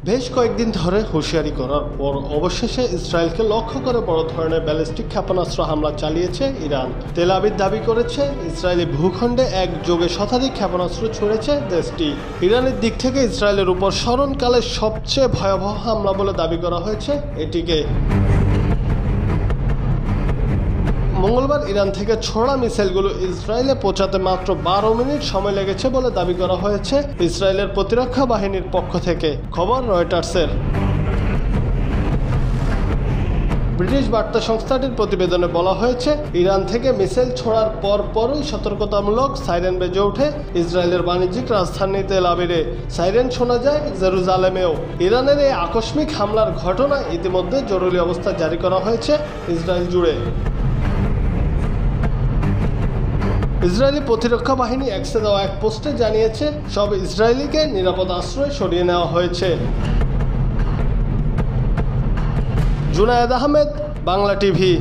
বেশ কয়েকদিন ধরে হুঁশিয়ারি করার পর অবশেষে ইসরায়েলকে লক্ষ্য করে বড় ধরনের ব্যালিস্টিক ক্ষেপণাস্ত্র হামলা চালিয়েছে ইরান। তেল আবিব দাবি করেছে ইসরায়েলি ভূখণ্ডে একযোগে শতাধিক ক্ষেপণাস্ত্র ছুড়েছে দেশটি। ইরানের দিক থেকে ইসরায়েলের উপর স্মরণকালের সবচেয়ে ভয়াবহ হামলা বলে দাবি করা হয়েছে এটিকে। মঙ্গলবার ইরান থেকে ছোড়া মিসাইলগুলো ইসরায়েলে পৌঁছাতে মাত্র 12 মিনিট সময় লেগেছে বলে দাবি করা হয়েছে ইসরায়েলের প্রতিরক্ষা বাহিনীর পক্ষ থেকে। খবর রয়টার্সের। ব্রিটিশ বার্তা সংস্থাটির প্রতিবেদনে বলা হয়েছে, ইরান থেকে মিসাইল ছোড়ার পরই সতর্কতামূলক সাইরেন বেজে ওঠে ইসরায়েলের বাণিজ্যিক রাজধানী তেল আবিবে। সাইরেন শোনা যায় জেরুজালেমেও। ইরানের এই আকস্মিক হামলার ঘটনায় ইতিমধ্যে জরুরি অবস্থা জারি করা হয়েছে ইসরায়েল জুড়ে। ইসরায়েলি প্রতিরক্ষা বাহিনী এক্সে দেওয়া এক পোস্টে জানিয়েছে, সব ইসরায়েলিকে নিরাপদ আশ্রয় সরিয়ে নেওয়া হয়েছে। জুনায়েদ আহমেদ, বাংলা টিভি।